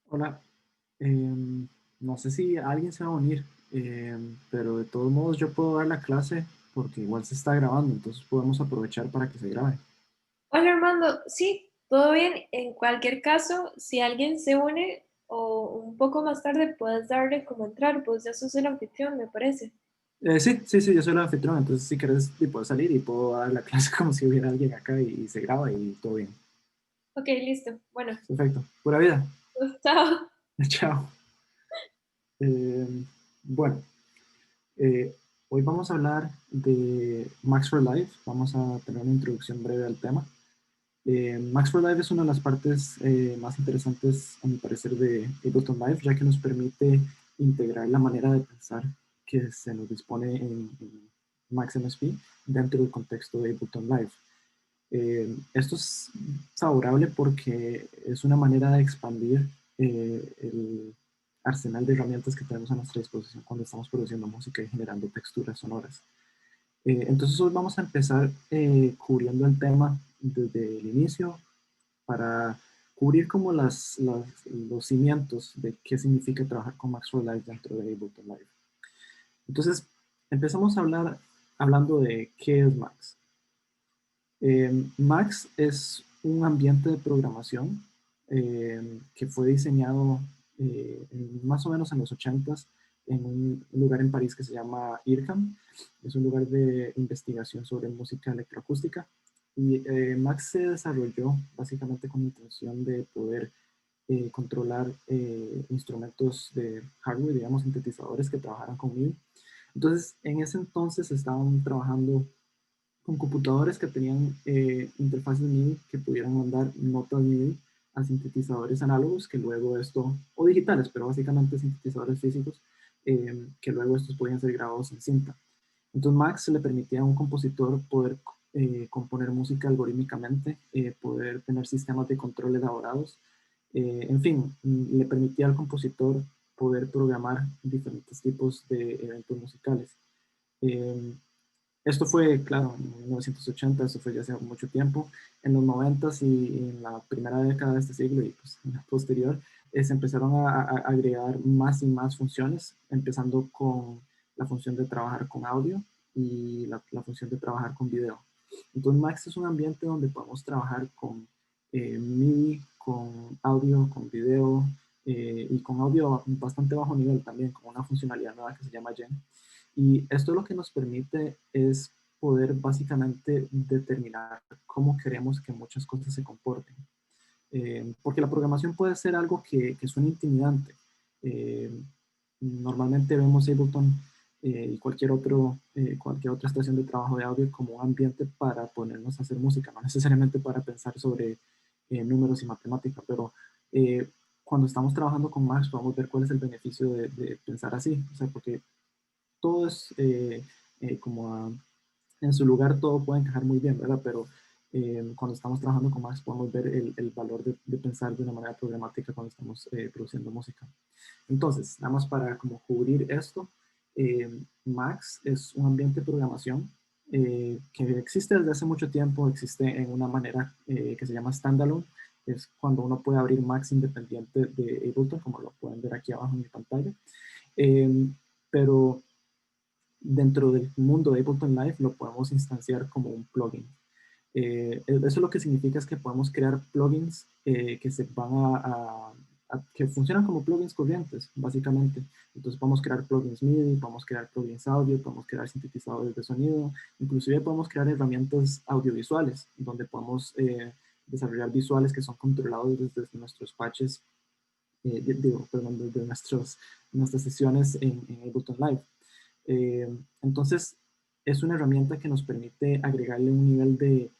Hola, no sé si alguien se va a unir, pero de todos modos yo puedo dar la clase porque igual se está grabando, entonces podemos aprovechar para que se grabe. Hola Armando, sí, todo bien. En cualquier caso, si alguien se une o un poco más tarde puedes darle como entrar, pues ya sos el anfitrión, me parece. Sí, yo soy el anfitrión, entonces si quieres y puedo salir y puedo dar la clase como si hubiera alguien acá y se graba y todo bien. Ok, listo. Bueno, Perfecto, pura vida. pues chao. Chao. Eh, bueno, eh, hoy vamos a hablar de Max for Life, vamos a tener una introducción breve al tema. Max for Live es una de las partes más interesantes, a mi parecer, de Ableton Live, ya que nos permite integrar la manera de pensar que se nos dispone en Max MSP dentro del contexto de Ableton Live. Esto es favorable porque es una manera de expandir el arsenal de herramientas que tenemos a nuestra disposición cuando estamos produciendo música y generando texturas sonoras. Entonces hoy vamos a empezar cubriendo el tema desde el inicio para cubrir como los cimientos de qué significa trabajar con Max for Live dentro de Ableton Live. Entonces empezamos a hablar hablando de qué es Max. Max es un ambiente de programación que fue diseñado más o menos en los 80s en un lugar en París que se llama IRCAM. Es un lugar de investigación sobre música electroacústica. Y Max se desarrolló básicamente con la intención de poder controlar instrumentos de hardware, digamos, sintetizadores que trabajaran con MIDI. Entonces, en ese entonces estaban trabajando con computadores que tenían interfaces MIDI que pudieran mandar notas MIDI a sintetizadores análogos que luego esto, o digitales, pero básicamente sintetizadores físicos, que luego estos podían ser grabados en cinta. Entonces Max le permitía a un compositor poder componer música algorítmicamente, poder tener sistemas de control elaborados, en fin, le permitía al compositor poder programar diferentes tipos de eventos musicales. Eh, Esto fue, claro, en 1980, esto fue ya hace mucho tiempo. En los 90 y en la primera década de este siglo y pues en la posterior, se empezaron a agregar más y más funciones, empezando con la función de trabajar con audio y la función de trabajar con video. Entonces Max es un ambiente donde podemos trabajar con MIDI, con audio, con video y con audio bastante bajo nivel también, con una funcionalidad nueva que se llama Gen. Y esto lo que nos permite es poder básicamente determinar cómo queremos que muchas cosas se comporten. Porque la programación puede ser algo que suena intimidante. Eh, Normalmente vemos Ableton y cualquier otra estación de trabajo de audio como un ambiente para ponernos a hacer música, no necesariamente para pensar sobre números y matemática, pero eh, cuando estamos trabajando con Max podemos ver cuál es el beneficio de pensar así, o sea, porque todo es como en su lugar, todo puede encajar muy bien, ¿verdad? Pero cuando estamos trabajando con Max podemos ver el valor de pensar de una manera programática cuando estamos produciendo música. Entonces, nada más para como cubrir esto, Max es un ambiente de programación que existe desde hace mucho tiempo, existe en una manera que se llama standalone, es cuando uno puede abrir Max independiente de Ableton, como lo pueden ver aquí abajo en mi pantalla. Eh, pero dentro del mundo de Ableton Live lo podemos instanciar como un plugin. Eso lo que significa es que podemos crear plugins que se van que funcionan como plugins corrientes, básicamente. Entonces podemos crear plugins MIDI, podemos crear plugins audio, podemos crear sintetizadores de sonido, inclusive podemos crear herramientas audiovisuales, donde podemos desarrollar visuales que son controlados desde nuestros patches, perdón, desde nuestras sesiones en Ableton Live. Entonces, es una herramienta que nos permite agregarle un nivel de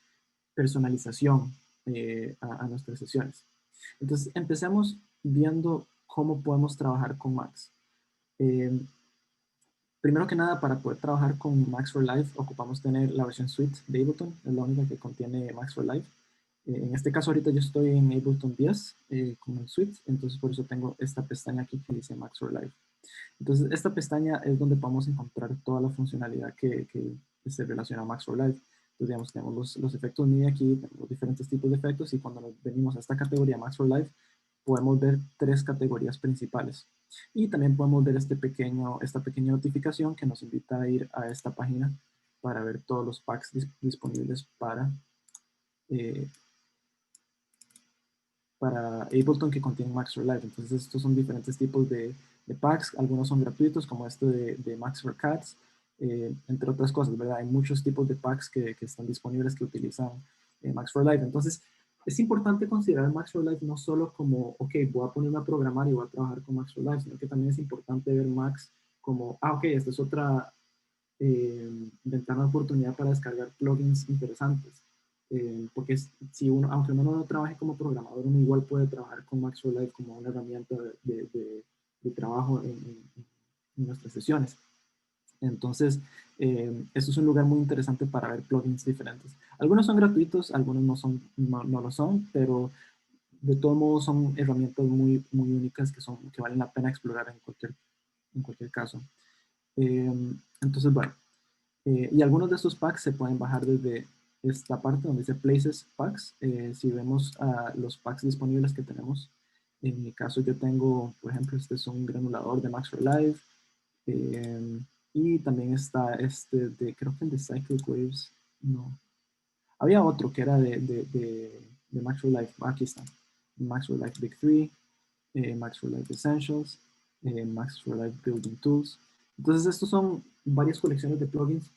personalización a nuestras sesiones. Entonces, empecemos viendo cómo podemos trabajar con Max. Eh, Primero que nada, para poder trabajar con Max for Live, ocupamos tener la versión Suite de Ableton, es la única que contiene Max for Live. En este caso, ahorita yo estoy en Ableton 10 con el Suite, entonces por eso tengo esta pestaña aquí que dice Max for Live. Entonces, esta pestaña es donde podemos encontrar toda la funcionalidad que se relaciona a Max for Live. Entonces, digamos, tenemos los efectos MIDI aquí, tenemos diferentes tipos de efectos y cuando nos venimos a esta categoría Max for Live, podemos ver 3 categorías principales. Y también podemos ver esta pequeña notificación que nos invita a ir a esta página para ver todos los packs disponibles eh, para Ableton que contienen Max for Live. Entonces estos son diferentes tipos de packs, algunos son gratuitos como este de Max for Cats, entre otras cosas, ¿verdad? Hay muchos tipos de packs que están disponibles que utilizan Max for Live. Entonces es importante considerar Max for Live no solo como, ok, voy a ponerme a programar y voy a trabajar con Max for Live, sino que también es importante ver Max como, ok, esta es otra ventana de oportunidad para descargar plugins interesantes. Porque si uno, aunque uno no trabaje como programador, uno igual puede trabajar con Max for Live como una herramienta de trabajo en nuestras sesiones. Entonces, esto es un lugar muy interesante para ver plugins diferentes. Algunos son gratuitos, algunos no lo son, pero de todos modos son herramientas muy únicas que valen la pena explorar en cualquier caso. Entonces, bueno, y algunos de estos packs se pueden bajar desde esta parte donde dice Places Packs. Si vemos los packs disponibles que tenemos, en mi caso yo tengo, por ejemplo, este es un granulador de Max for Live. Y también está creo que el de Cyclic Waves, no. Había otro que era de Max for Life, aquí está. Max for Life Big 3, Max for Life Essentials, Max for Life Building Tools. Entonces estos son varias colecciones de plugins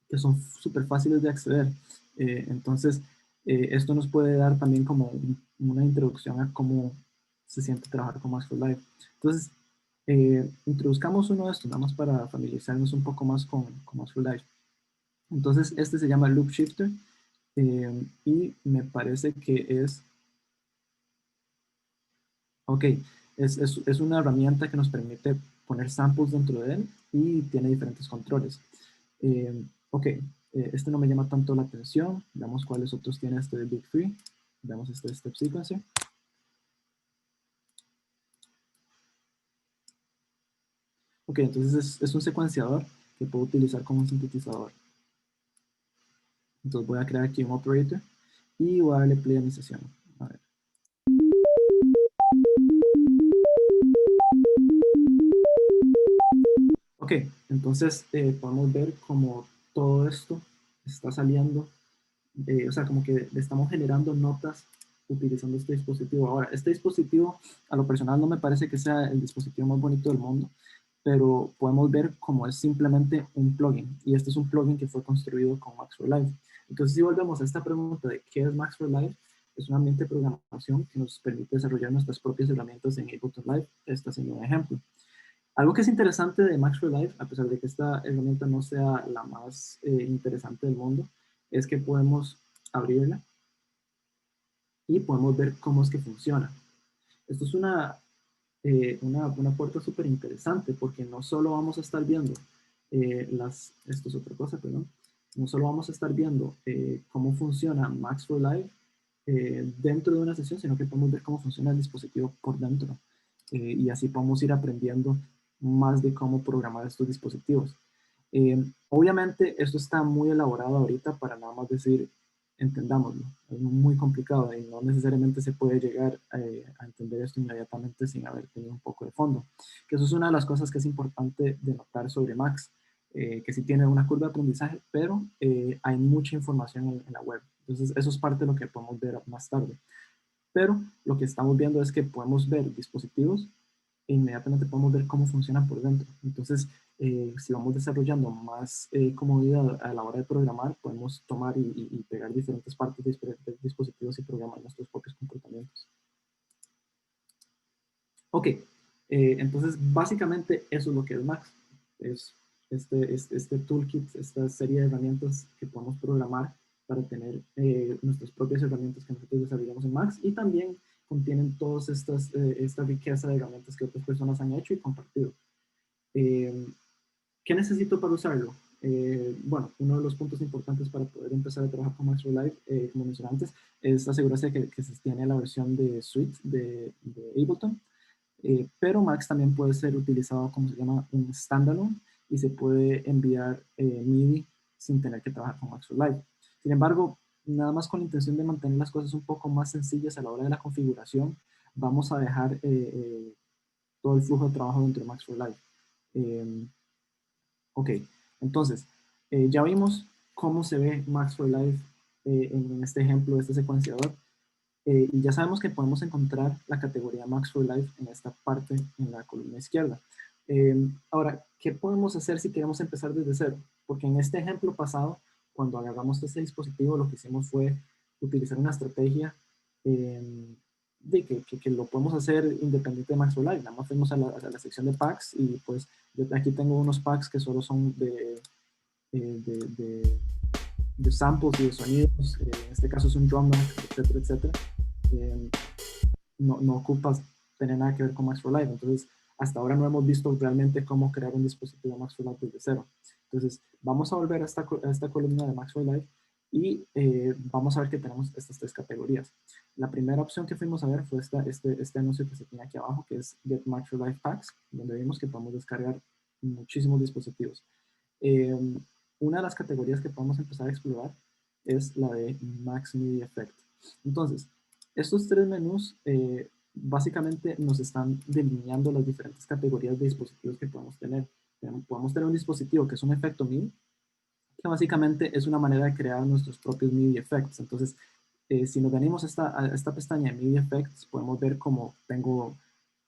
que son súper fáciles de acceder. Entonces, esto nos puede dar también como una introducción a cómo se siente trabajar con Max for Live. Entonces, introduzcamos uno de estos, nada más para familiarizarnos un poco más con Max for Live. Entonces, este se llama Loop Shifter y me parece que ok, es una herramienta que nos permite poner samples dentro de él y tiene diferentes controles. Ok, este no me llama tanto la atención. Veamos cuáles otros tiene este de Big 3. Veamos este de Step Sequencer. Ok, entonces es un secuenciador que puedo utilizar como un sintetizador. Entonces voy a crear aquí un operator y voy a darle play a mi sesión. A ver. Ok, entonces podemos ver como todo esto está saliendo, o sea, como que le estamos generando notas utilizando este dispositivo. Ahora, este dispositivo, a lo personal, no me parece que sea el dispositivo más bonito del mundo, pero podemos ver cómo es simplemente un plugin, y este es un plugin que fue construido con Max for Live. Entonces, si volvemos a esta pregunta de qué es Max for Live, es un ambiente de programación que nos permite desarrollar nuestras propias herramientas en Ableton Live. Este es un ejemplo. Algo que es interesante de Max for Live, a pesar de que esta herramienta no sea la más interesante del mundo, es que podemos abrirla y podemos ver cómo es que funciona. Esto es una puerta súper interesante porque no solo vamos a estar viendo esto es otra cosa, perdón, no solo vamos a estar viendo cómo funciona Max for Live dentro de una sesión, sino que podemos ver cómo funciona el dispositivo por dentro. Y así podemos ir aprendiendo más de cómo programar estos dispositivos. Obviamente esto está muy elaborado ahorita para nada más decir entendámoslo. Es muy complicado y no necesariamente se puede llegar a entender esto inmediatamente sin haber tenido un poco de fondo. Que eso es una de las cosas que es importante de notar sobre Max, que sí tiene una curva de aprendizaje, pero hay mucha información en la web. Entonces eso es parte de lo que podemos ver más tarde. Pero lo que estamos viendo es que podemos ver dispositivos e inmediatamente podemos ver cómo funcionan por dentro. Entonces, si vamos desarrollando más comodidad a la hora de programar, podemos tomar y pegar diferentes partes de diferentes dispositivos y programar nuestros propios comportamientos. Ok, entonces básicamente eso es lo que es Max. Es este toolkit, esta serie de herramientas que podemos programar para tener nuestras propias herramientas que nosotros desarrollamos en Max, y también contienen todas esta riqueza de herramientas que otras personas han hecho y compartido. ¿Qué necesito para usarlo? Bueno, uno de los puntos importantes para poder empezar a trabajar con Max for Live, como mencioné antes, es asegurarse de que se tiene la versión de Suite de Ableton. Pero Max también puede ser utilizado como se llama un standalone y se puede enviar MIDI sin tener que trabajar con Max for Live. Sin embargo, nada más con la intención de mantener las cosas un poco más sencillas a la hora de la configuración, vamos a dejar todo el flujo de trabajo dentro de Max for Live. Ok, entonces, ya vimos cómo se ve Max for Live en este ejemplo, este secuenciador. Y ya sabemos que podemos encontrar la categoría Max for Life en esta parte, en la columna izquierda. Ahora, ¿qué podemos hacer si queremos empezar desde cero? Porque en este ejemplo pasado, cuando agarramos este dispositivo, lo que hicimos fue utilizar una estrategia de que lo podemos hacer independiente de Max for Life. Nada más fuimos a la sección de packs y pues yo aquí tengo unos packs que solo son de samples y de sonidos. En este caso es un drum rack, etcétera, etcétera. No ocupas tener nada que ver con Max for Live. Entonces, hasta ahora no hemos visto realmente cómo crear un dispositivo Max for Live desde cero. Entonces, vamos a volver a esta columna de Max for Live y vamos a ver que tenemos estas tres categorías. La primera opción que fuimos a ver fue este anuncio que se tiene aquí abajo, que es Get Max for Live Packs, donde vimos que podemos descargar muchísimos dispositivos. Una de las categorías que podemos empezar a explorar es la de Max MIDI Effect. Entonces, estos tres menús básicamente nos están delineando las diferentes categorías de dispositivos que podemos tener. Podemos tener un dispositivo que es un efecto MIDI, que básicamente es una manera de crear nuestros propios MIDI effects. Entonces, si nos venimos a esta pestaña de MIDI effects, podemos ver cómo tengo,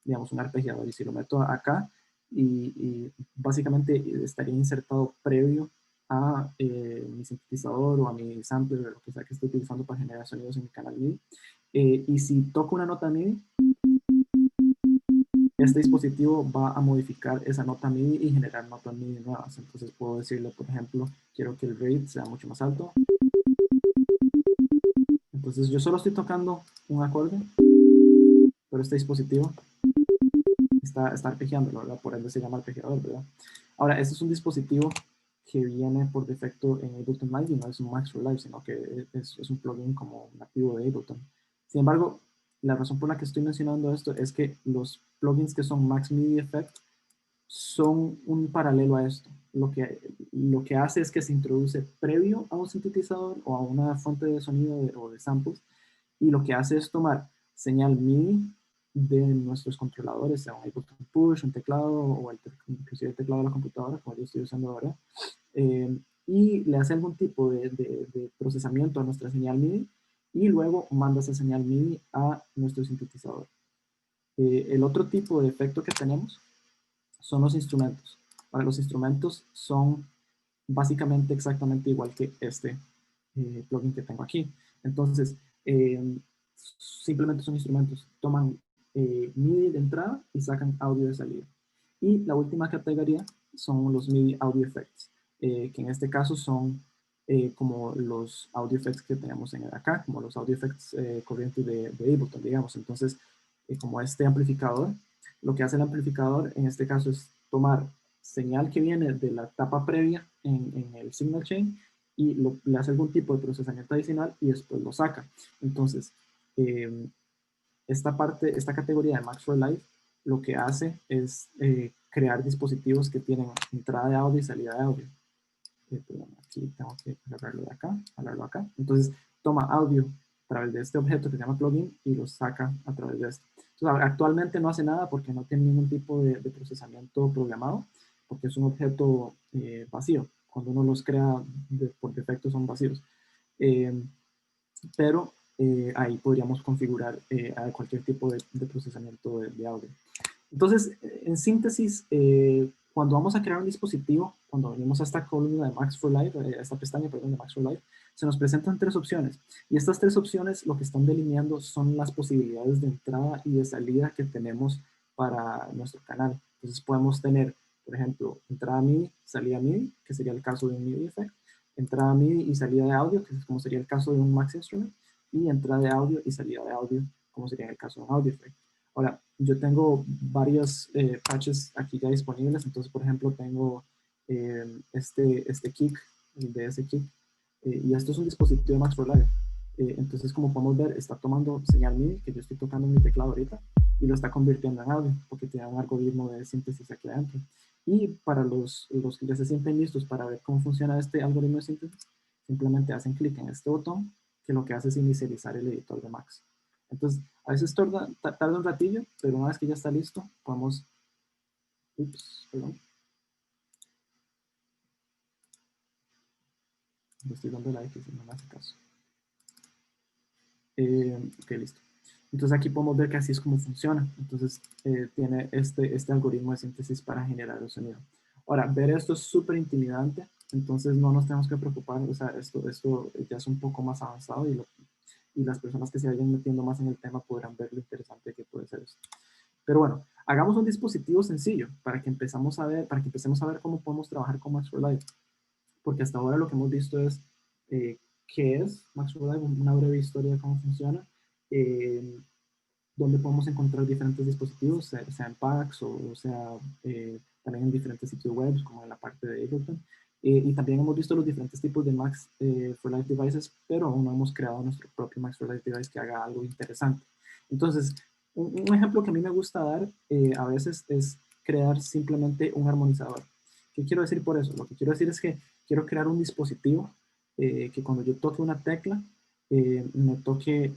digamos, un arpegiador. Y si lo meto acá, y básicamente estaría insertado previo a mi sintetizador o a mi sampler, o lo que sea que esté utilizando para generar sonidos en mi canal MIDI. Y si toco una nota MIDI, este dispositivo va a modificar esa nota MIDI y generar notas MIDI nuevas. Entonces puedo decirle, por ejemplo, quiero que el rate sea mucho más alto. Entonces yo solo estoy tocando un acorde, pero este dispositivo está arpegiándolo, ¿verdad? Por ende se llama arpegiador, ¿verdad? Ahora, este es un dispositivo que viene por defecto en Ableton Live y no es un Max for Live, sino que es un plugin como nativo de Ableton. Sin embargo, la razón por la que estoy mencionando esto es que los plugins que son Max MIDI Effect son un paralelo a esto. Lo que hace es que se introduce previo a un sintetizador o a una fuente de sonido o de samples, y lo que hace es tomar señal MIDI de nuestros controladores, sea un Ableton Push, un teclado o inclusive el teclado de la computadora, como yo estoy usando ahora, y le hace algún tipo de procesamiento a nuestra señal MIDI y luego manda esa señal MIDI a nuestro sintetizador. El otro tipo de efecto que tenemos son los instrumentos. Para los instrumentos son básicamente exactamente igual que este plugin que tengo aquí. Entonces, simplemente son instrumentos. Toman MIDI de entrada y sacan audio de salida. Y la última categoría son los MIDI Audio Effects, que en este caso son como los audio effects que tenemos en acá, como los audio effects corrientes de Ableton, digamos. Entonces, como este amplificador, lo que hace el amplificador en este caso es tomar señal que viene de la etapa previa en el signal chain y le hace algún tipo de procesamiento adicional y después lo saca. Entonces, esta categoría de Max for Live lo que hace es crear dispositivos que tienen entrada de audio y salida de audio. Perdón, aquí tengo que jalarlo acá. Entonces, toma audio a través de este objeto que se llama plugin y lo saca a través de esto. Entonces, actualmente no hace nada porque no tiene ningún tipo de procesamiento programado, porque es un objeto vacío. Cuando uno los crea por defecto son vacíos. Pero ahí podríamos configurar cualquier tipo de procesamiento de audio. Entonces, en síntesis, cuando vamos a crear un dispositivo, cuando venimos a esta columna de Max for Live, a esta pestaña, perdón, de Max for Live, se nos presentan tres opciones. Y estas tres opciones lo que están delineando son las posibilidades de entrada y de salida que tenemos para nuestro canal. Entonces podemos tener, por ejemplo, entrada MIDI, salida MIDI, que sería el caso de un MIDI effect, entrada MIDI y salida de audio, que es como sería el caso de un Max Instrument, y entrada de audio y salida de audio, como sería el caso de un Audio Effect. Ahora, yo tengo varios patches aquí ya disponibles, entonces, por ejemplo, tengo este kick, el de ese kick, y esto es un dispositivo de Max for Live. Entonces, como podemos ver, está tomando señal MIDI, que yo estoy tocando en mi teclado ahorita, y lo está convirtiendo en audio, porque tiene un algoritmo de síntesis aquí adentro. Y para los que ya se sienten listos para ver cómo funciona este algoritmo de síntesis, simplemente hacen clic en este botón, que lo que hace es inicializar el editor de Max. Entonces, a veces tarda un ratillo, pero una vez que ya está listo, podemos... Ups, perdón. Le estoy dando like si no me hace caso. Ok, listo. Entonces aquí podemos ver que así es como funciona. Entonces tiene este algoritmo de síntesis para generar el sonido. Ahora, ver esto es súper intimidante, entonces no nos tenemos que preocupar. O sea, esto ya es un poco más avanzado y las personas que se vayan metiendo más en el tema podrán ver lo interesante que puede ser esto. Pero bueno, hagamos un dispositivo sencillo para que empecemos a ver cómo podemos trabajar con Max for Live. Porque hasta ahora lo que hemos visto es qué es Max for Live, una breve historia de cómo funciona, donde podemos encontrar diferentes dispositivos, sea en packs o sea también en diferentes sitios web, como en la parte de Ableton. Y también hemos visto los diferentes tipos de Max for Live devices, pero aún no hemos creado nuestro propio Max for Live device que haga algo interesante. Entonces, un ejemplo que a mí me gusta dar a veces es crear simplemente un armonizador. ¿Qué quiero decir por eso? Lo que quiero decir es que quiero crear un dispositivo que cuando yo toque una tecla, me toque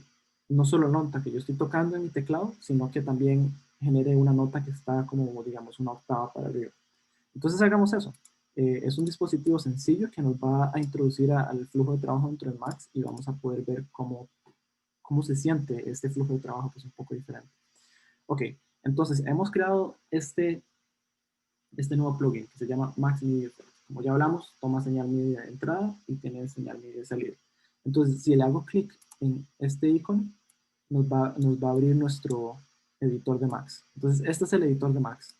no solo nota que yo estoy tocando en mi teclado, sino que también genere una nota que está como, digamos, una octava para arriba. Entonces hagamos eso. Es un dispositivo sencillo que nos va a introducir al flujo de trabajo dentro de Max y vamos a poder ver cómo se siente este flujo de trabajo que es un poco diferente. Ok, entonces hemos creado este nuevo plugin que se llama Max MIDI Effect. Como ya hablamos, toma señal MIDI de entrada y tiene señal MIDI de salida. Entonces, si le hago clic en este icono, nos va a abrir nuestro editor de Max. Entonces, este es el editor de Max.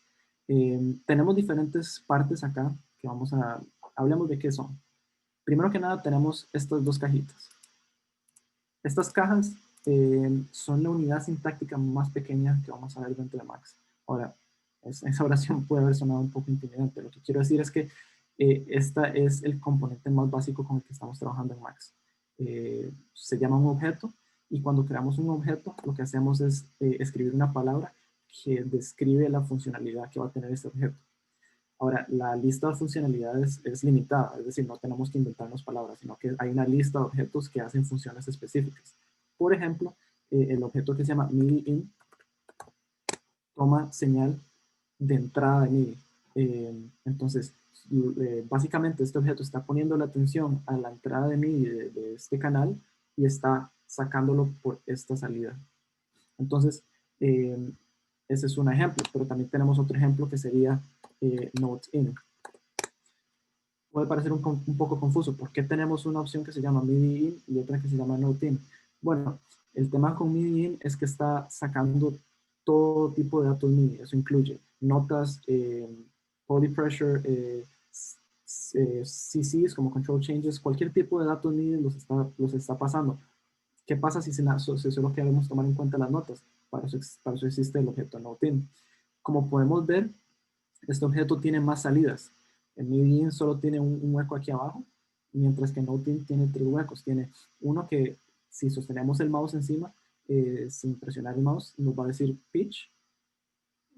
Tenemos diferentes partes acá que hablemos de qué son. Primero que nada, tenemos estas dos cajitas. Estas cajas son la unidad sintáctica más pequeña que vamos a ver dentro de Max. Ahora, esa oración puede haber sonado un poco intimidante. Lo que quiero decir es que esta es el componente más básico con el que estamos trabajando en Max. Se llama un objeto y cuando creamos un objeto lo que hacemos es escribir una palabra que describe la funcionalidad que va a tener este objeto. Ahora, la lista de funcionalidades es limitada, es decir, no tenemos que inventarnos palabras, sino que hay una lista de objetos que hacen funciones específicas. Por ejemplo, el objeto que se llama MIDI-in toma señal de entrada de MIDI. Entonces, básicamente este objeto está poniendo la atención a la entrada de MIDI de este canal y está sacándolo por esta salida. Entonces, ese es un ejemplo, pero también tenemos otro ejemplo que sería Note In. Puede parecer un poco confuso. ¿Por qué tenemos una opción que se llama MIDI In y otra que se llama Note In? Bueno, el tema con MIDI In es que está sacando todo tipo de datos MIDI. Eso incluye notas, poly pressure, CCs como control changes, cualquier tipo de datos MIDI los está pasando. ¿Qué pasa si solo queremos tomar en cuenta las notas? Para eso existe el objeto Note-In. Como podemos ver, este objeto tiene más salidas. El MIDI-In solo tiene un hueco aquí abajo, mientras que Note-In tiene 3 huecos. Tiene uno que, si sostenemos el mouse encima, sin presionar el mouse, nos va a decir pitch.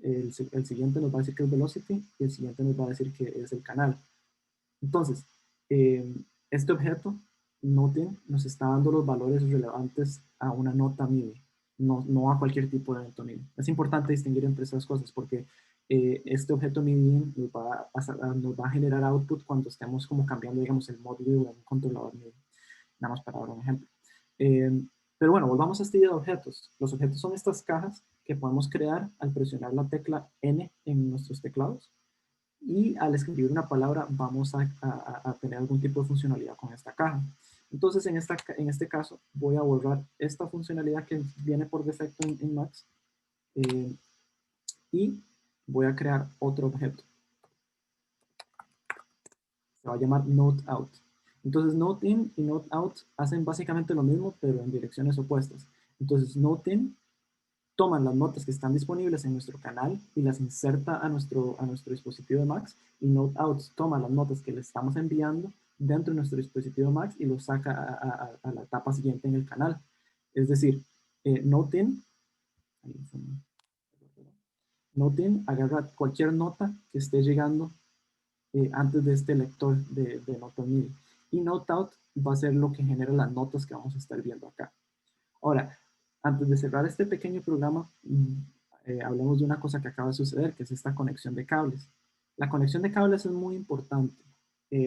El siguiente nos va a decir que es velocity y el siguiente nos va a decir que es el canal. Entonces, este objeto Note-In nos está dando los valores relevantes a una nota MIDI, no a cualquier tipo de evento MIDI. Es importante distinguir entre esas cosas porque este objeto MIDI nos va a generar output cuando estemos como cambiando, digamos, el módulo de un controlador MIDI. Nada más para dar un ejemplo. Pero bueno, volvamos a este idea de objetos. Los objetos son estas cajas que podemos crear al presionar la tecla N en nuestros teclados y al escribir una palabra vamos a tener algún tipo de funcionalidad con esta caja. Entonces, en este caso, voy a borrar esta funcionalidad que viene por defecto en Max y voy a crear otro objeto. Se va a llamar NoteOut. Entonces, NoteIn y NoteOut hacen básicamente lo mismo, pero en direcciones opuestas. Entonces, NoteIn toma las notas que están disponibles en nuestro canal y las inserta a nuestro dispositivo de Max, y NoteOut toma las notas que le estamos enviando dentro de nuestro dispositivo Max y lo saca a la etapa siguiente en el canal. Es decir, NoteIn agarra cualquier nota que esté llegando antes de este lector de notas MIDI. Y NoteOut va a ser lo que genera las notas que vamos a estar viendo acá. Ahora, Antes de cerrar este pequeño programa, hablemos de una cosa que acaba de suceder, que es esta conexión de cables. La conexión de cables es muy importante,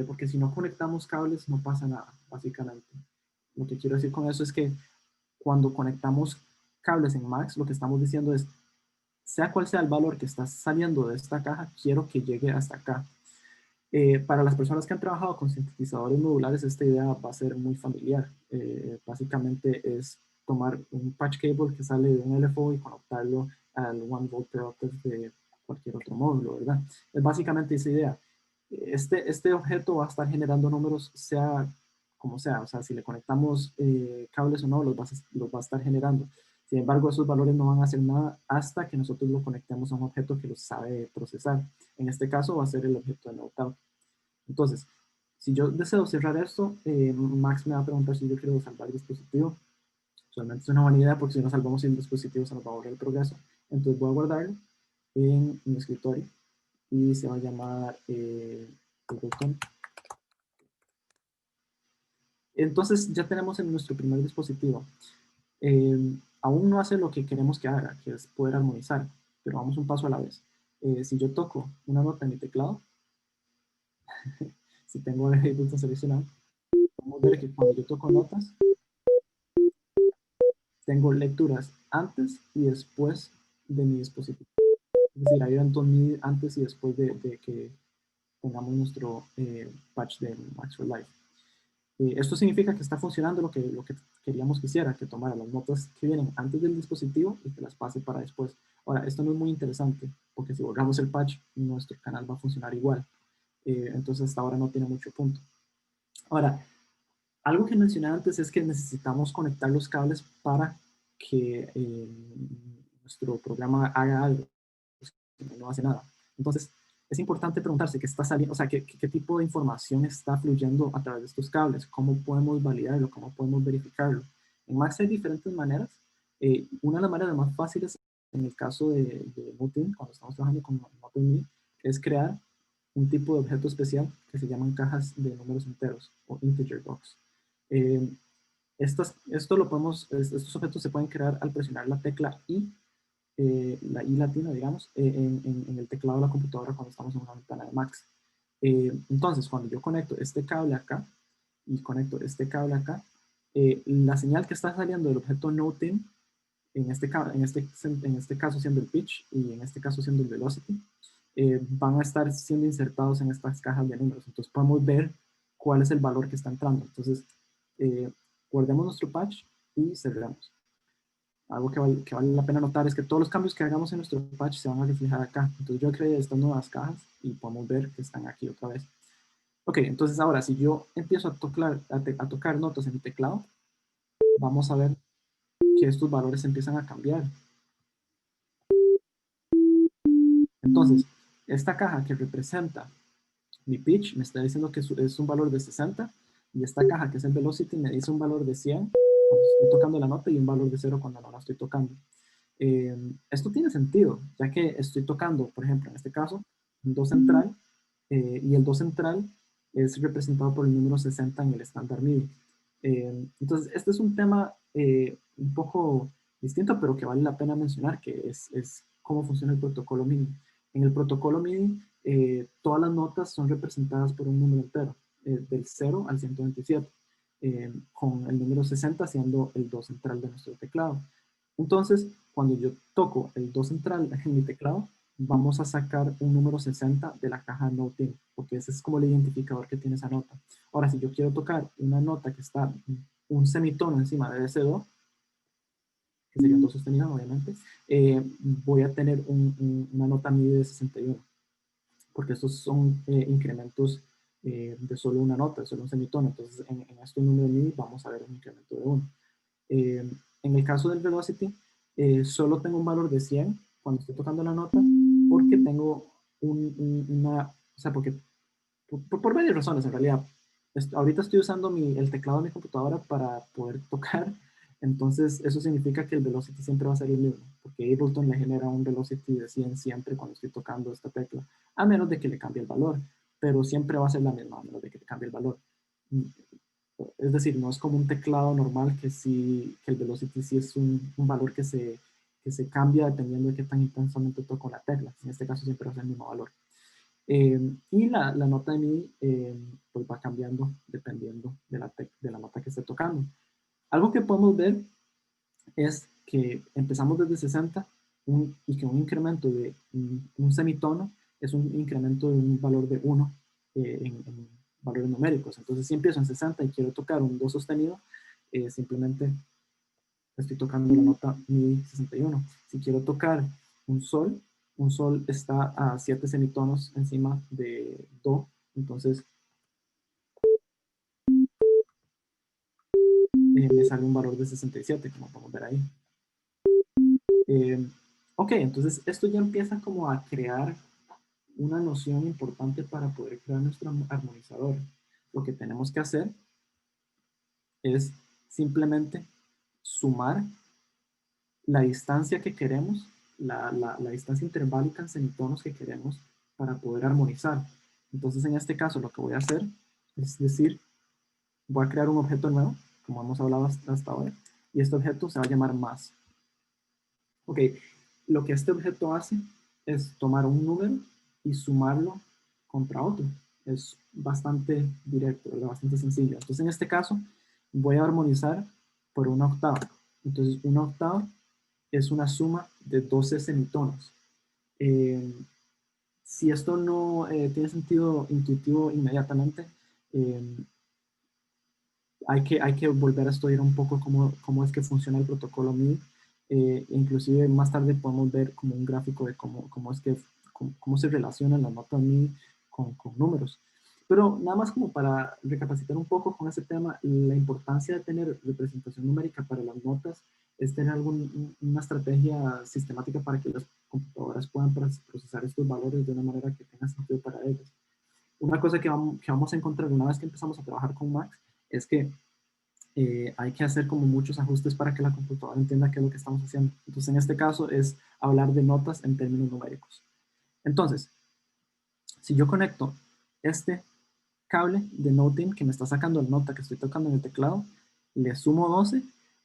porque si no conectamos cables no pasa nada, básicamente. Lo que quiero decir con eso es que cuando conectamos cables en Max, lo que estamos diciendo es, sea cual sea el valor que está saliendo de esta caja, quiero que llegue hasta acá. Para las personas que han trabajado con sintetizadores modulares, esta idea va a ser muy familiar. Básicamente es tomar un patch cable que sale de un LFO y conectarlo al 1 volt per octave de cualquier otro módulo, ¿verdad? Es básicamente esa idea. Este objeto va a estar generando números, sea como sea, o sea, si le conectamos cables o no, los va a estar generando. Sin embargo, esos valores no van a hacer nada hasta que nosotros lo conectemos a un objeto que los sabe procesar. En este caso va a ser el objeto de Note. Entonces, si yo deseo cerrar esto, Max me va a preguntar si yo quiero salvar el dispositivo. Solamente es una buena idea porque si no salvamos el dispositivo se nos va a borrar el progreso. Entonces voy a guardarlo en mi escritorio y se va a llamar Ableton. Entonces ya tenemos en nuestro primer dispositivo. Aún no hace lo que queremos que haga, que es poder armonizar, pero vamos un paso a la vez. Si yo toco una nota en mi teclado, si tengo el Ableton seleccionado, podemos ver que cuando yo toco notas, tengo lecturas antes y después de mi dispositivo. Es decir, hay eventos MIDI antes y después de que tengamos nuestro patch de Max for Life. Esto significa que está funcionando lo que queríamos que hiciera, que tomara las notas que vienen antes del dispositivo y que las pase para después. Ahora, esto no es muy interesante, porque si borramos el patch, nuestro canal va a funcionar igual. Entonces, hasta ahora no tiene mucho punto. Ahora, algo que mencioné antes es que necesitamos conectar los cables para que nuestro programa haga algo, no hace nada. Entonces, es importante preguntarse qué está saliendo, o sea, qué tipo de información está fluyendo a través de estos cables, cómo podemos validarlo, cómo podemos verificarlo. En Max hay diferentes maneras. Una de las maneras más fáciles, en el caso de Mutin, cuando estamos trabajando con Mutin, es crear un tipo de objeto especial que se llaman cajas de números enteros o integer box. Eh, estos objetos se pueden crear al presionar la tecla I, la I latina, digamos, en el teclado de la computadora cuando estamos en una ventana de Max. Entonces, cuando yo conecto este cable acá y conecto este cable acá, la señal que está saliendo del objeto NodeIn, en este caso siendo el pitch y en este caso siendo el velocity, van a estar siendo insertados en estas cajas de números. Entonces podemos ver cuál es el valor que está entrando. Entonces, guardemos nuestro patch y cerramos. Algo que vale la pena notar es que todos los cambios que hagamos en nuestro patch se van a reflejar acá. Entonces yo creé estas nuevas cajas y podemos ver que están aquí otra vez. Ok, entonces ahora si yo empiezo a tocar notas en mi teclado, vamos a ver que estos valores empiezan a cambiar. Entonces, esta caja que representa mi pitch me está diciendo que es un valor de 60 y esta caja que es el velocity me dice un valor de 100 cuando estoy tocando la nota y un valor de 0 cuando no la estoy tocando. Esto tiene sentido, ya que estoy tocando, por ejemplo, en este caso, un do central, y el do central es representado por el número 60 en el estándar MIDI. Entonces, este es un tema un poco distinto, pero que vale la pena mencionar, que es cómo funciona el protocolo MIDI. En el protocolo MIDI, todas las notas son representadas por un número entero, del 0 al 127, con el número 60 siendo el do central de nuestro teclado. Entonces, cuando yo toco el do central en mi teclado, vamos a sacar un número 60 de la caja Note-In, porque ese es como el identificador que tiene esa nota. Ahora, si yo quiero tocar una nota que está un semitono encima de ese do, que sería un do sostenido, obviamente, voy a tener una nota MIDI de 61, porque estos son incrementos de solo una nota, de solo un semitono. Entonces, en este número MIDI vamos a ver un incremento de 1. En el caso del velocity, solo tengo un valor de 100 cuando estoy tocando la nota, porque tengo o sea, porque por varias razones en realidad. Ahorita estoy usando el teclado de mi computadora para poder tocar, entonces eso significa que el velocity siempre va a ser el mismo, porque Ableton le genera un velocity de 100 siempre cuando estoy tocando esta tecla, a menos de que le cambie el valor, pero siempre va a ser la misma, a menos de que le cambie el valor. es decir, no es como un teclado normal que sí, que el velocity sí es un valor que se cambia dependiendo de qué tan intensamente toco la tecla. En este caso siempre va a ser el mismo valor. Y la nota de mi pues va cambiando dependiendo de la nota que esté tocando. Algo que podemos ver es que empezamos desde 60 y que un incremento de un semitono es un incremento de un valor de 1 en valores numéricos. Entonces, si empiezo en 60 y quiero tocar un do sostenido, simplemente estoy tocando la nota mi 61. Si quiero tocar un sol está a 7 semitonos encima de do, entonces me sale un valor de 67, como podemos ver ahí. Ok, entonces esto ya empieza como a crear una noción importante para poder crear nuestro armonizador. Lo que tenemos que hacer es simplemente sumar la distancia que queremos, la distancia interválica en semitonos que queremos para poder armonizar. Entonces, en este caso, lo que voy a hacer es decir, voy a crear un objeto nuevo, como hemos hablado hasta ahora, y este objeto se va a llamar más. Ok, lo que este objeto hace es tomar un número y sumarlo contra otro. Es bastante directo, ¿verdad? Bastante sencillo. Entonces, en este caso, voy a armonizar por una octava. Entonces, una octava es una suma de 12 semitonos. Eh, si esto no tiene sentido intuitivo inmediatamente, eh, hay que volver a estudiar un poco cómo es que funciona el protocolo MIDI. Inclusive más tarde podemos ver como un gráfico de cómo es que, cómo se relacionan las notas MIDI con números. Pero nada más como para recapacitar un poco con ese tema, la importancia de tener representación numérica para las notas es tener una estrategia sistemática para que las computadoras puedan procesar estos valores de una manera que tenga sentido para ellas. Una cosa que vamos a encontrar una vez que empezamos a trabajar con Max es que hay que hacer como muchos ajustes para que la computadora entienda qué es lo que estamos haciendo. Entonces, en este caso es hablar de notas en términos numéricos. Entonces, si yo conecto este cable de Note-In que me está sacando la nota que estoy tocando en el teclado, le sumo 12,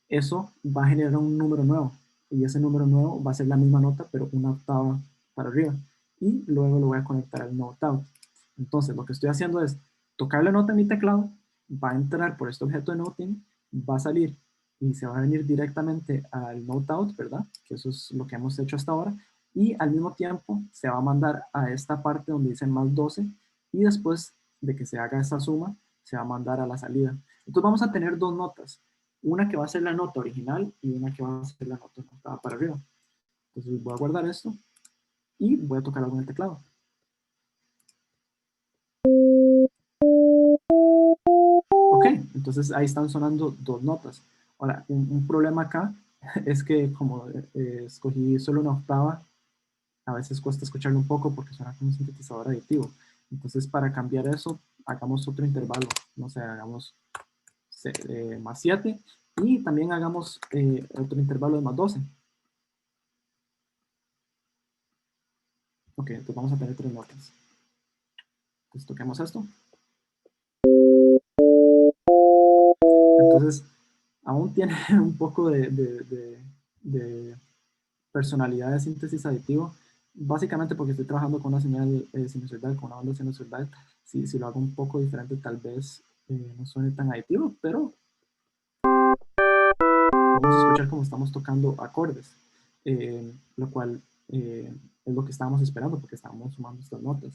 eso va a generar un número nuevo. Y ese número nuevo va a ser la misma nota, pero una octava para arriba. Y luego lo voy a conectar al Note Out. Entonces, lo que estoy haciendo es tocar la nota en mi teclado, va a entrar por este objeto de Note-In, va a salir y se va a venir directamente al Note Out, ¿verdad? Que eso es lo que hemos hecho hasta ahora. Y al mismo tiempo se va a mandar a esta parte donde dice más 12 y después de que se haga esa suma, se va a mandar a la salida. Entonces vamos a tener dos notas, una que va a ser la nota original y una que va a ser la nota anotada para arriba. Entonces voy a guardar esto y voy a tocar algo en el teclado. Ok, entonces ahí están sonando dos notas. Ahora, un problema acá es que como escogí solo una octava, a veces cuesta escucharlo un poco porque suena como un sintetizador aditivo. Entonces, para cambiar eso, hagamos otro intervalo. No sé, hagamos más 7 y también hagamos otro intervalo de más 12. Ok, entonces vamos a tener tres notas. Entonces toquemos esto. Entonces, aún tiene un poco de personalidad de síntesis aditivo, básicamente porque estoy trabajando con una señal sinusoidal, con una banda sinusoidal. Si lo hago un poco diferente, tal vez no suene tan aditivo, pero vamos a escuchar cómo estamos tocando acordes, lo cual es lo que estábamos esperando porque estábamos sumando estas notas.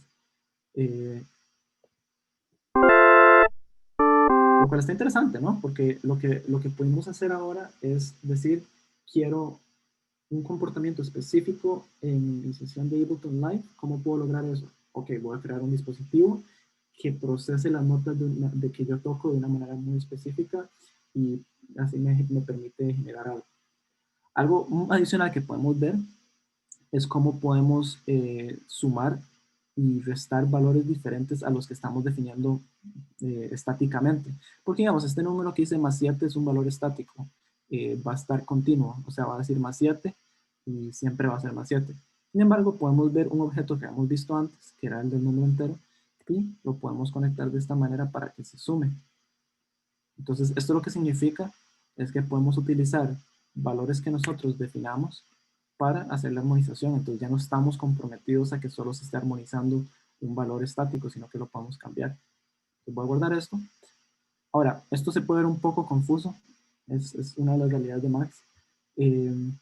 Lo cual está interesante, ¿no? Porque lo que podemos hacer ahora es decir, quiero un comportamiento específico en mi sesión de Ableton Live. ¿Cómo puedo lograr eso? Ok, voy a crear un dispositivo que procese las notas de que yo toco de una manera muy específica y así me permite generar algo. Algo adicional que podemos ver es cómo podemos sumar y restar valores diferentes a los que estamos definiendo estáticamente. Porque digamos, este número que dice más 7 es un valor estático, va a estar continuo, o sea, va a decir más 7 y siempre va a ser más 7. Sin embargo, podemos ver un objeto que hemos visto antes, que era el del número entero, y lo podemos conectar de esta manera para que se sume. Entonces, esto lo que significa es que podemos utilizar valores que nosotros definamos para hacer la armonización. Entonces, ya no estamos comprometidos a que solo se esté armonizando un valor estático, sino que lo podemos cambiar. Entonces, voy a guardar esto. Ahora, esto se puede ver un poco confuso. Es una de las realidades de Max. Eh,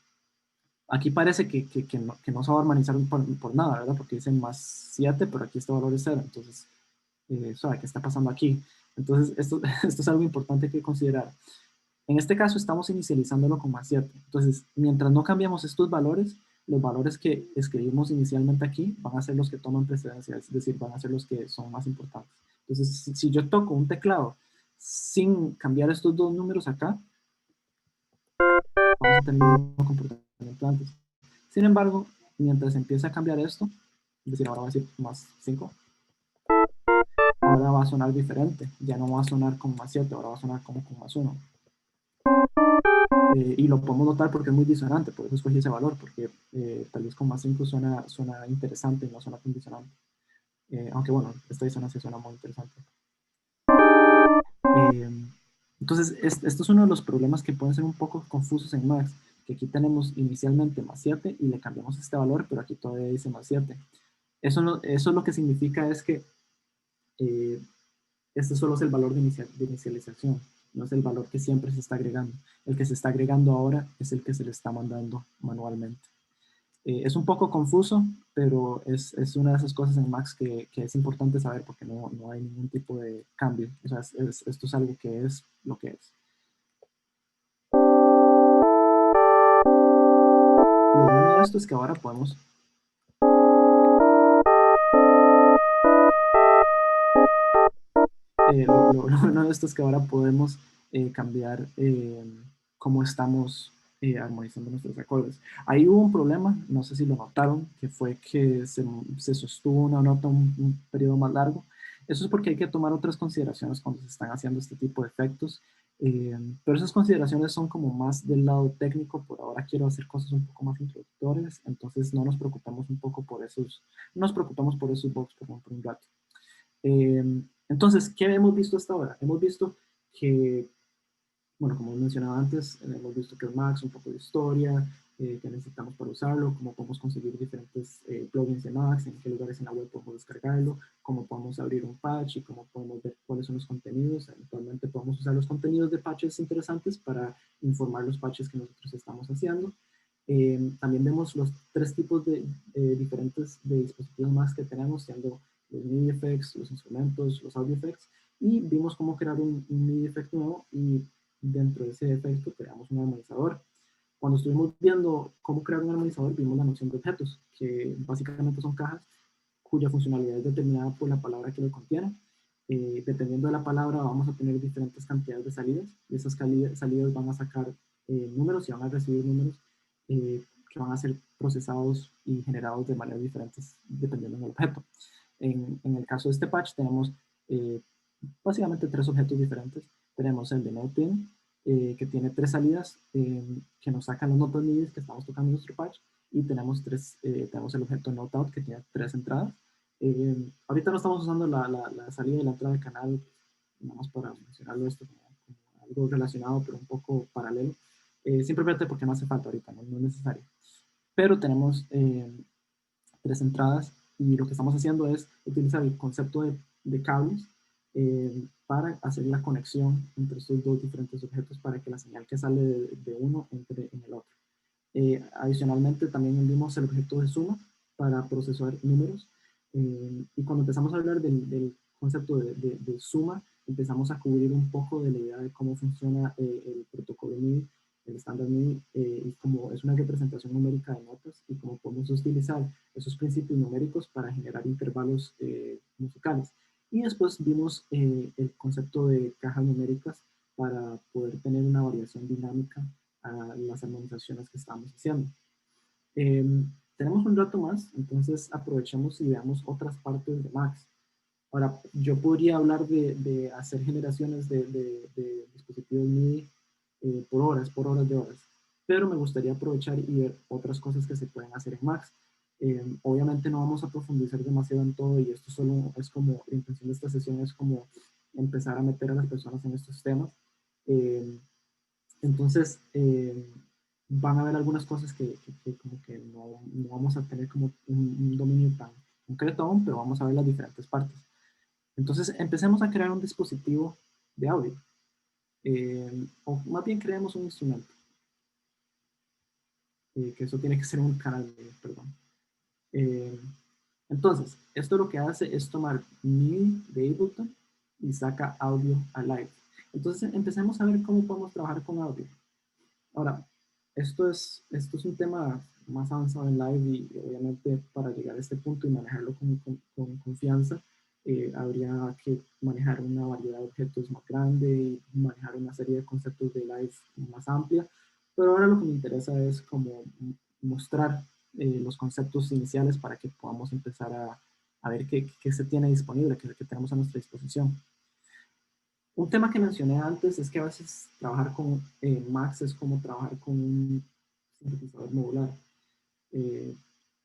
Aquí parece que no se va a armonizar por nada, ¿verdad? Porque dicen más 7, pero aquí este valor es 0. Entonces, ¿sabe qué está pasando aquí? Entonces, esto es algo importante que considerar. En este caso, estamos inicializándolo con más 7. Entonces, mientras no cambiamos estos valores, los valores que escribimos inicialmente aquí van a ser los que toman precedencia, es decir, van a ser los que son más importantes. Entonces, si yo toco un teclado sin cambiar estos dos números acá, vamos a tener el mismo comportamiento antes. Sin embargo, mientras empieza a cambiar esto, es decir, ahora va a decir más 5, ahora va a sonar diferente. Ya no va a sonar como más 7, ahora va a sonar como con más 1. Y lo podemos notar porque es muy disonante, por eso escogí ese valor, porque tal vez con más 5 suena interesante y no suena tan disonante. Aunque bueno, esta disonancia suena muy interesante. Entonces, esto es uno de los problemas que pueden ser un poco confusos en Max, que aquí tenemos inicialmente más 7 y le cambiamos este valor, pero aquí todavía dice más 7. Eso lo que significa es que este solo es el valor de inicialización, no es el valor que siempre se está agregando. El que se está agregando ahora es el que se le está mandando manualmente. Es un poco confuso, pero es una de esas cosas en Max que es importante saber porque no hay ningún tipo de cambio. O sea, esto es algo que es lo que es. Lo bueno de esto es que ahora podemos lo bueno de esto es que ahora podemos cambiar cómo estamos armonizando nuestros acordes. Ahí hubo un problema, no sé si lo notaron, que fue que se sostuvo una nota un periodo más largo. Eso es porque hay que tomar otras consideraciones cuando se están haciendo este tipo de efectos. Pero esas consideraciones son como más del lado técnico. Por ahora quiero hacer cosas un poco más introductorias, entonces no nos preocupamos un poco por esos, no nos preocupamos por esos bugs por un rato. Entonces, ¿qué hemos visto hasta ahora? Hemos visto que, bueno, como mencionaba antes, hemos visto que es Max, un poco de historia, que necesitamos para usarlo, cómo podemos conseguir diferentes plugins de Max, en qué lugares en la web podemos descargarlo, cómo podemos abrir un patch y cómo podemos ver cuáles son los contenidos. Eventualmente podemos usar los contenidos de patches interesantes para informar los patches que nosotros estamos haciendo. También vemos los tres tipos de diferentes de dispositivos Max que tenemos, siendo los MIDI effects, los instrumentos, los audio effects, y vimos cómo crear un MIDI effect nuevo y dentro de ese efecto creamos un armonizador. Cuando estuvimos viendo cómo crear un armonizador, vimos la noción de objetos, que básicamente son cajas cuya funcionalidad es determinada por la palabra que lo contiene. Dependiendo de la palabra vamos a tener diferentes cantidades de salidas, y esas salidas van a sacar números y van a recibir números que van a ser procesados y generados de maneras diferentes dependiendo del objeto. En el caso de este patch tenemos básicamente tres objetos diferentes. Tenemos el de NotePin, que tiene tres salidas que nos sacan las notas MIDI que estamos tocando en nuestro patch, y tenemos el objeto NoteOut que tiene tres entradas. Ahorita no estamos usando la salida y la entrada del canal, nada más para mencionarlo esto como algo relacionado, pero un poco paralelo. Simplemente porque no hace falta ahorita, no es necesario. Pero tenemos tres entradas y lo que estamos haciendo es utilizar el concepto de cables para hacer la conexión entre estos dos diferentes objetos para que la señal que sale de uno entre en el otro. Adicionalmente también vimos el objeto de suma para procesar números y cuando empezamos a hablar del concepto de suma, empezamos a cubrir un poco de la idea de cómo funciona el protocolo MIDI, el estándar MIDI, y cómo es una representación numérica de notas y cómo podemos utilizar esos principios numéricos para generar intervalos musicales. Y después vimos el concepto de cajas numéricas para poder tener una variación dinámica a las armonizaciones que estamos haciendo. Eh, Tenemos un rato más, entonces aprovechemos y veamos otras partes de Max. Ahora, yo podría hablar de hacer generaciones de dispositivos MIDI por horas de horas, pero me gustaría aprovechar y ver otras cosas que se pueden hacer en Max. Obviamente no vamos a profundizar demasiado en todo y esto solo es como, la intención de esta sesión es como empezar a meter a las personas en estos temas. Eh, entonces, van a haber algunas cosas que como que no vamos a tener como un dominio tan concreto aún, pero vamos a ver las diferentes partes. Entonces, empecemos a crear un dispositivo de audio, o más bien creemos un instrumento, que eso tiene que ser un canal medio, perdón. Eh, entonces, esto lo que hace es tomar MIDI de Ableton y saca audio a live. Entonces, empecemos a ver cómo podemos trabajar con audio. Ahora, esto es un tema más avanzado en live y obviamente para llegar a este punto y manejarlo con confianza, habría que manejar una variedad de objetos más grande y manejar una serie de conceptos de live más amplia. Pero ahora lo que me interesa es como mostrar los conceptos iniciales para que podamos empezar a ver qué se tiene disponible, qué tenemos a nuestra disposición. Un tema que mencioné antes es que a veces trabajar con Max es como trabajar con un sintetizador modular. Eh,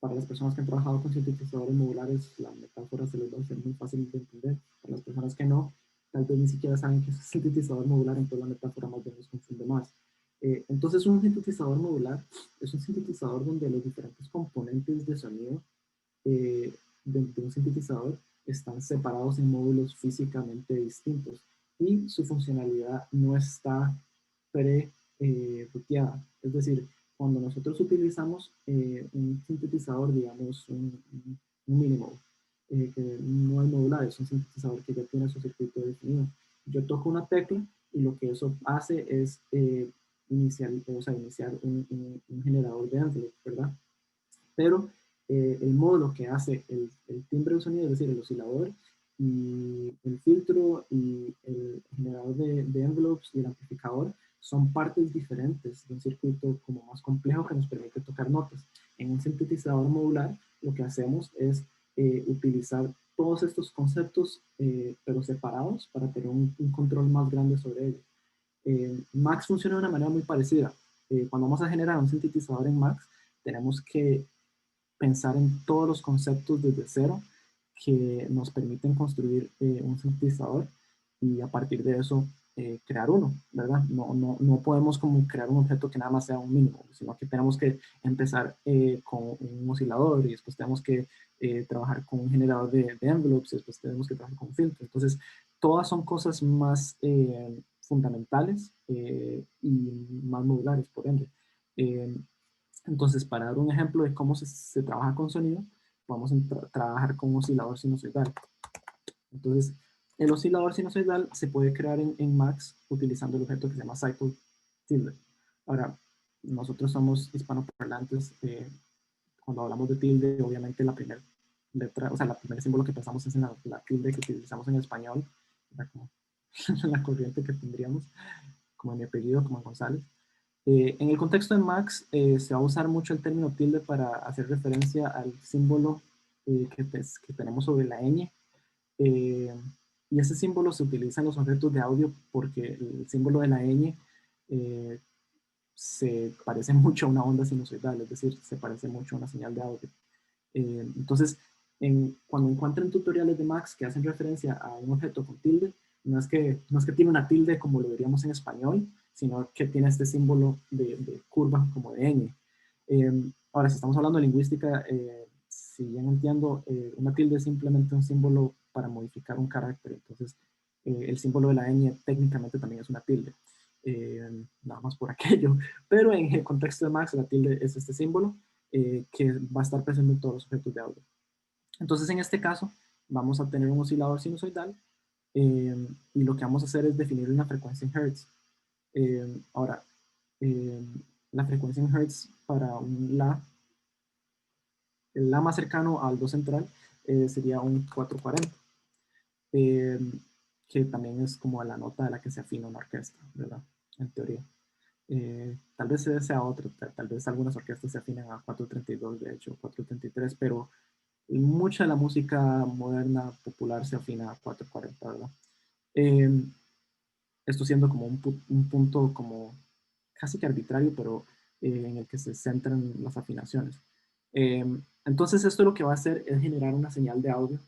para las personas que han trabajado con sintetizadores modulares, la metáfora se les va a hacer muy fácil de entender. Para las personas que no, tal vez ni siquiera saben que es un sintetizador modular, entonces la metáfora más bien los confunde más. Entonces, un sintetizador modular es un sintetizador donde los diferentes componentes de sonido eh, de un sintetizador están separados en módulos físicamente distintos y su funcionalidad no está pre-ruteada. Es decir, cuando nosotros utilizamos un sintetizador, digamos un mínimo, que no es modular, es un sintetizador que ya tiene su circuito definido. Yo toco una tecla y lo que eso hace es iniciar un generador de envelope, ¿verdad? Pero el módulo que hace el timbre de sonido, es decir, el oscilador y el filtro y el generador de envelopes y el amplificador son partes diferentes de un circuito como más complejo que nos permite tocar notas. En un sintetizador modular lo que hacemos es utilizar todos estos conceptos pero separados para tener un control más grande sobre ellos. Max funciona de una manera muy parecida. Cuando vamos a generar un sintetizador en Max, tenemos que pensar en todos los conceptos desde cero que nos permiten construir un sintetizador y a partir de eso crear uno, ¿verdad? No podemos como crear un objeto que nada más sea un mínimo, sino que tenemos que empezar con un oscilador y después tenemos que trabajar con un generador de envelopes y después tenemos que trabajar con un filtro. Entonces, todas son cosas más fundamentales y más modulares, por ende. Entonces, para dar un ejemplo de cómo se trabaja con sonido, vamos a trabajar con un oscilador sinusoidal. Entonces, el oscilador sinusoidal se puede crear en Max utilizando el objeto que se llama Cycle Tilde. Ahora, nosotros somos hispanoparlantes. Cuando hablamos de tilde, obviamente la primera letra, o sea, la primer símbolo que pensamos es en la tilde que utilizamos en español, como la corriente que tendríamos, como en mi apellido, como en González. En el contexto de Max se va a usar mucho el término tilde para hacer referencia al símbolo que tenemos sobre la ñ. Eh, y ese símbolo se utiliza en los objetos de audio porque el símbolo de la ñ se parece mucho a una onda sinusoidal, es decir, se parece mucho a una señal de audio. Entonces, cuando encuentren tutoriales de Max que hacen referencia a un objeto con tilde, no es que tiene una tilde como lo diríamos en español, sino que tiene este símbolo de curva como de ñ. Ahora, si estamos hablando de lingüística, si bien entiendo, una tilde es simplemente un símbolo para modificar un carácter. Entonces, el símbolo de la ñ técnicamente también es una tilde. Nada más por aquello. Pero en el contexto de Max, la tilde es este símbolo que va a estar presente en todos los objetos de audio. Entonces, en este caso, vamos a tener un oscilador sinusoidal y lo que vamos a hacer es definir una frecuencia en Hertz. Ahora, eh, la frecuencia en Hertz para un La, el La más cercano al Do central sería un 440, eh, que también es como la nota de la que se afina una orquesta, ¿verdad? En teoría. Tal vez sea otro, tal vez algunas orquestas se afinan a 432, de hecho, 433, pero mucha de la música moderna popular se afina a 440, ¿verdad? Eh, Esto siendo como un punto como casi que arbitrario, pero en el que se centran las afinaciones. Eh, entonces esto lo que va a hacer es generar una señal de audio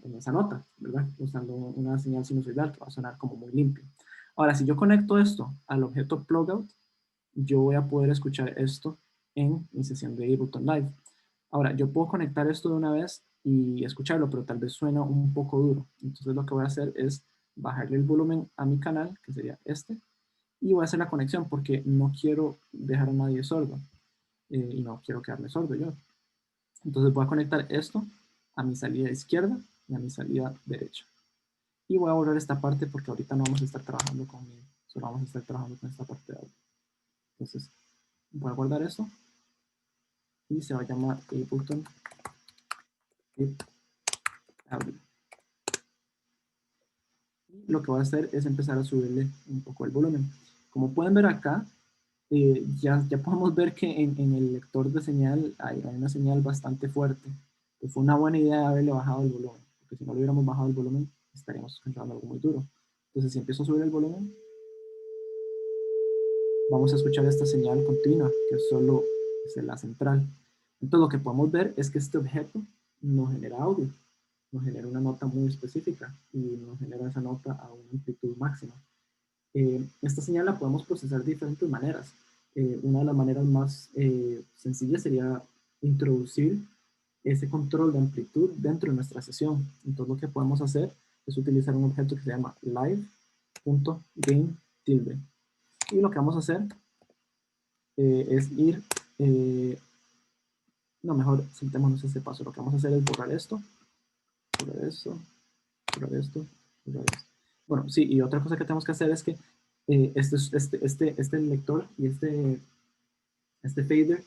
en esa nota, ¿verdad? Usando una señal sinusoidal que va a sonar como muy limpio. Ahora, si yo conecto esto al objeto plugout, yo voy a poder escuchar esto en mi sesión de Ableton Live. Ahora, yo puedo conectar esto de una vez y escucharlo, pero tal vez suena un poco duro. Entonces lo que voy a hacer es bajarle el volumen a mi canal, que sería este, y voy a hacer la conexión porque no quiero dejar a nadie sordo y no quiero quedarme sordo yo. Entonces voy a conectar esto a mi salida izquierda y a mi salida derecha. Y voy a borrar esta parte porque ahorita no vamos a estar trabajando con mi, solo vamos a estar trabajando con esta parte de audio. Entonces voy a guardar esto y se va a llamar Ableton Audio. Y lo que voy a hacer es empezar a subirle un poco el volumen. Como pueden ver acá, ya podemos ver que en el lector de señal hay una señal bastante fuerte. Pues fue una buena idea haberle bajado el volumen, porque si no le hubiéramos bajado el volumen, estaríamos escuchando algo muy duro. Entonces, si empiezo a subir el volumen, vamos a escuchar esta señal continua, que es solo la central. Entonces, lo que podemos ver es que este objeto no genera audio, nos genera una nota muy específica y nos genera esa nota a una amplitud máxima. Esta señal la podemos procesar de diferentes maneras. Una de las maneras más sencillas sería introducir ese control de amplitud dentro de nuestra sesión. Entonces lo que podemos hacer es utilizar un objeto que se llama live.gain tilde. Y lo que vamos a hacer es ir, no, mejor saltémonos este paso. Lo que vamos a hacer es borrar esto, borrar esto, borrar esto, borrar esto. Bueno, sí, y otra cosa que tenemos que hacer es que este lector y este fader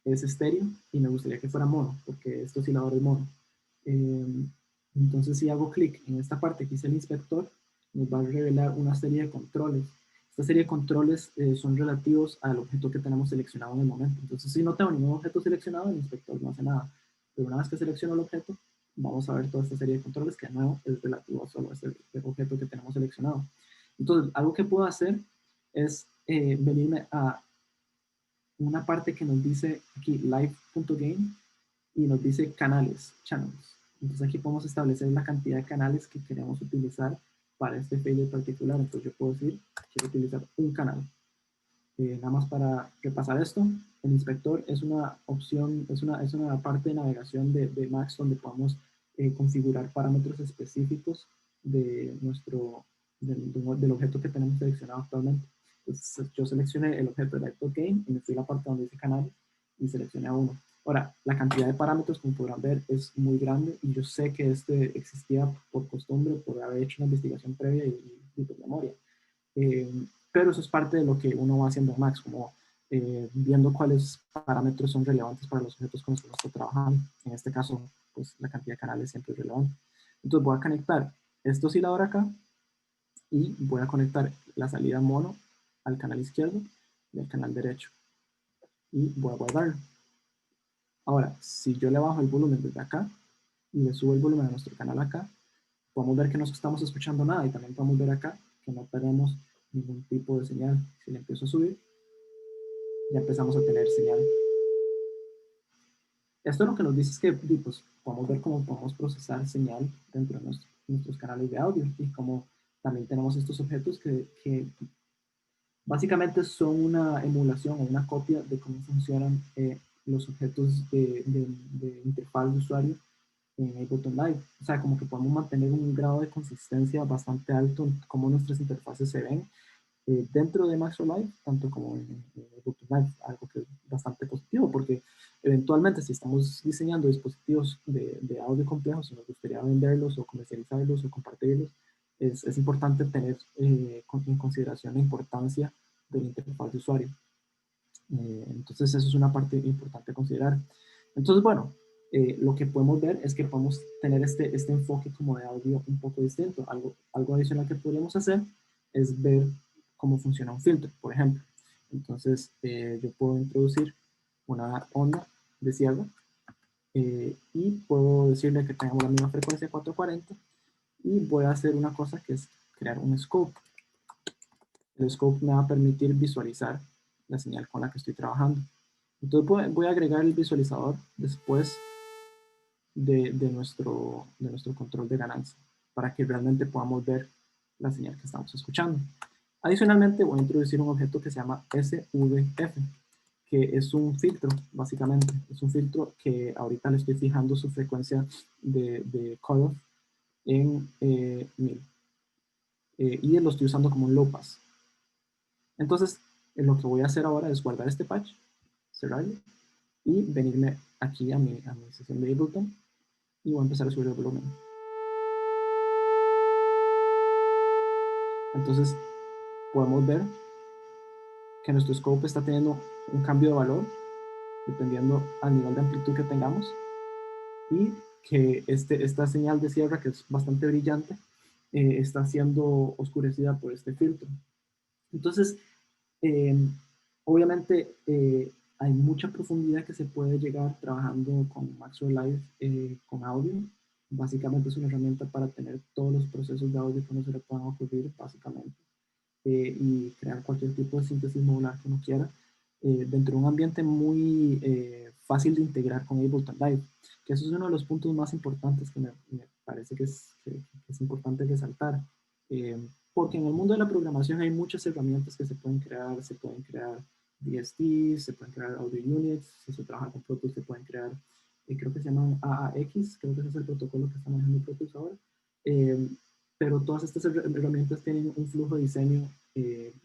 es estéreo y me gustaría que fuera mono, porque este oscilador es mono. Entonces, si hago clic en esta parte que dice el inspector, nos va a revelar una serie de controles. Esta serie de controles son relativos al objeto que tenemos seleccionado en el momento. Entonces, si no tengo ningún objeto seleccionado, el inspector no hace nada. Pero una vez que selecciono el objeto, vamos a ver toda esta serie de controles que de nuevo es relativo a solo este objeto que tenemos seleccionado. Entonces, algo que puedo hacer es venirme a una parte que nos dice aquí live.gain y nos dice canales, channels. Entonces aquí podemos establecer la cantidad de canales que queremos utilizar para este fader particular. Entonces yo puedo decir, quiero utilizar un canal. Nada más para repasar esto, el inspector es una opción, es una parte de navegación de Max donde podemos configurar parámetros específicos de del objeto que tenemos seleccionado actualmente. Entonces yo seleccioné el objeto de live.gain y me fui a la parte donde dice canales y seleccioné a uno. Ahora, la cantidad de parámetros, como podrán ver, es muy grande y yo sé que este existía por costumbre, por haber hecho una investigación previa y por memoria. Pero eso es parte de lo que uno va haciendo en Max, como viendo cuáles parámetros son relevantes para los objetos con los que uno está trabajando. En este caso, pues la cantidad de canales siempre es relevante. Entonces voy a conectar este oscilador acá y voy a conectar la salida mono al canal izquierdo y al canal derecho. Y voy a guardarlo. Ahora, si yo le bajo el volumen desde acá y le subo el volumen a nuestro canal acá, podemos ver que no estamos escuchando nada y también podemos ver acá que no tenemos ningún tipo de señal. Si le empiezo a subir, ya empezamos a tener señal. Esto lo que nos dice es que pues, podemos ver cómo podemos procesar señal dentro de nuestros canales de audio y como también tenemos estos objetos que básicamente son una emulación o una copia de cómo funcionan los objetos de interfaz de usuario en Ableton Live. O sea, como que podemos mantener un grado de consistencia bastante alto en cómo nuestras interfaces se ven dentro de Maxo Live, tanto como en Ableton Live, algo que es bastante positivo, porque eventualmente si estamos diseñando dispositivos de audio complejos, si nos gustaría venderlos o comercializarlos o compartirlos, es importante tener en consideración la importancia de la interfaz de usuario. Entonces eso es una parte importante a considerar. Entonces, bueno, lo que podemos ver es que podemos tener este enfoque como de audio un poco distinto. Algo adicional que podríamos hacer es ver cómo funciona un filtro, por ejemplo. Entonces, yo puedo introducir una onda de cierre y puedo decirle que tengamos la misma frecuencia 440 y voy a hacer una cosa que es crear un scope. El scope me va a permitir visualizar la señal con la que estoy trabajando. Entonces voy a agregar el visualizador después de nuestro control de ganancia para que realmente podamos ver la señal que estamos escuchando. Adicionalmente, voy a introducir un objeto que se llama SVF, que es un filtro, básicamente. Es un filtro que ahorita le estoy fijando su frecuencia de cutoff en 1000. Y lo estoy usando como un low pass. Entonces, lo que voy a hacer ahora es guardar este patch, cerrarlo, y venirme aquí a mi sesión de Ableton, y voy a empezar a subir el volumen. Entonces, podemos ver que nuestro scope está teniendo un cambio de valor dependiendo al nivel de amplitud que tengamos, y que esta señal de cierre, que es bastante brillante, está siendo oscurecida por este filtro. Entonces, eh, obviamente hay mucha profundidad que se puede llegar trabajando con Maxwell Live con audio. Básicamente es una herramienta para tener todos los procesos de audio que no se le puedan ocurrir, básicamente, y crear cualquier tipo de síntesis modular que uno quiera, dentro de un ambiente muy fácil de integrar con Ableton Live, que eso es uno de los puntos más importantes que me parece que es importante resaltar, porque en el mundo de la programación hay muchas herramientas que se pueden crear VSTs, se pueden crear audio units, si se trabaja con Pro Tools se pueden crear, creo que se llaman AAX, creo que ese es el protocolo que está manejando Pro Tools ahora, eh, pero todas estas herramientas tienen un flujo de diseño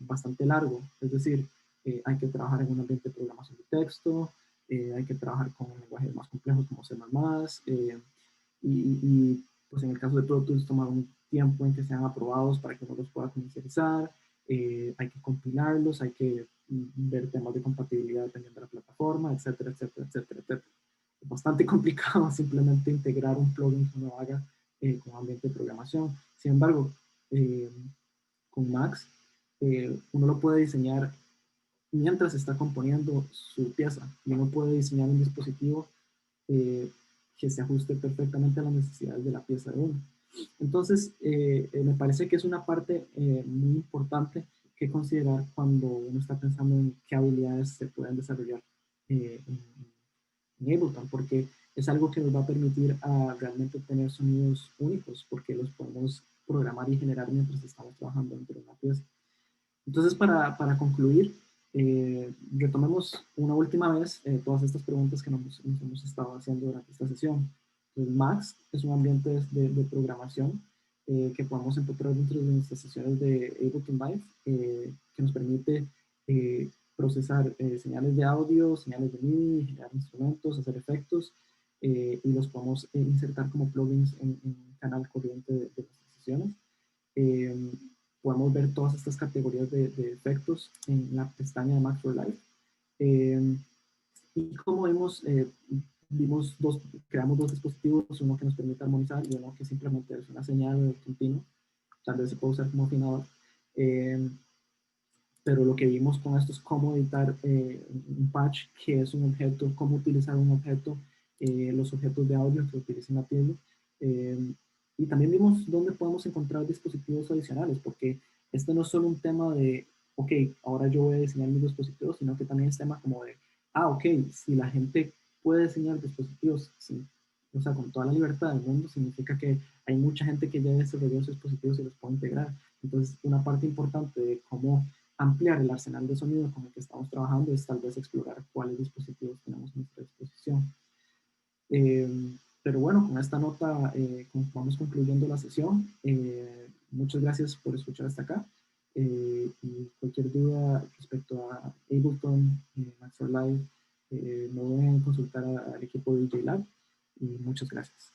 bastante largo, es decir, hay que trabajar en un ambiente de programación de texto, hay que trabajar con lenguajes más complejos como C++, pues en el caso de Pro Tools tomar un tiempo en que sean aprobados para que uno los pueda comercializar, hay que compilarlos, hay que ver temas de compatibilidad dependiendo de la plataforma, etcétera, etcétera, etcétera, etcétera. Es bastante complicado simplemente integrar un plugin que uno haga con ambiente de programación. Sin embargo, con Max, uno lo puede diseñar mientras está componiendo su pieza, y uno puede diseñar un dispositivo eh, que se ajuste perfectamente a las necesidades de la pieza de uno. Entonces, me parece que es una parte muy importante que considerar cuando uno está pensando en qué habilidades se pueden desarrollar en Ableton, porque es algo que nos va a permitir realmente tener sonidos únicos, porque los podemos programar y generar mientras estamos trabajando dentro de una pieza. Entonces, para concluir, retomemos una última vez todas estas preguntas que nos hemos estado haciendo durante esta sesión. Entonces, Max es un ambiente de programación que podemos encontrar dentro de nuestras sesiones de Ableton Live, que nos permite procesar señales de audio, señales de MIDI, generar instrumentos, hacer efectos, y los podemos insertar como plugins en un canal corriente de nuestras sesiones. Eh, Podemos ver todas estas categorías de efectos en la pestaña de Maxwell Live. Y como vimos, creamos dos dispositivos, uno que nos permite armonizar y uno que simplemente es una señal continua, tal vez se puede usar como afinador. Pero lo que vimos con esto es cómo editar un patch, que es un objeto, cómo utilizar un objeto, los objetos de audio que utilizan la piel. Y también vimos dónde podemos encontrar dispositivos adicionales, porque esto no es solo un tema de, ok, ahora yo voy a diseñar mis dispositivos, sino que también es tema como de, ok, si la gente puede diseñar dispositivos, sí, o sea, con toda la libertad del mundo, significa que hay mucha gente que ya desarrolló esos dispositivos y los puede integrar. Entonces, una parte importante de cómo ampliar el arsenal de sonido con el que estamos trabajando es tal vez explorar cuáles dispositivos tenemos a nuestra disposición. Pero bueno, con esta nota vamos concluyendo la sesión. Muchas gracias por escuchar hasta acá. Y cualquier duda respecto a Ableton, Maxwell Live, no deben consultar al equipo de DJ Lab. Y muchas gracias.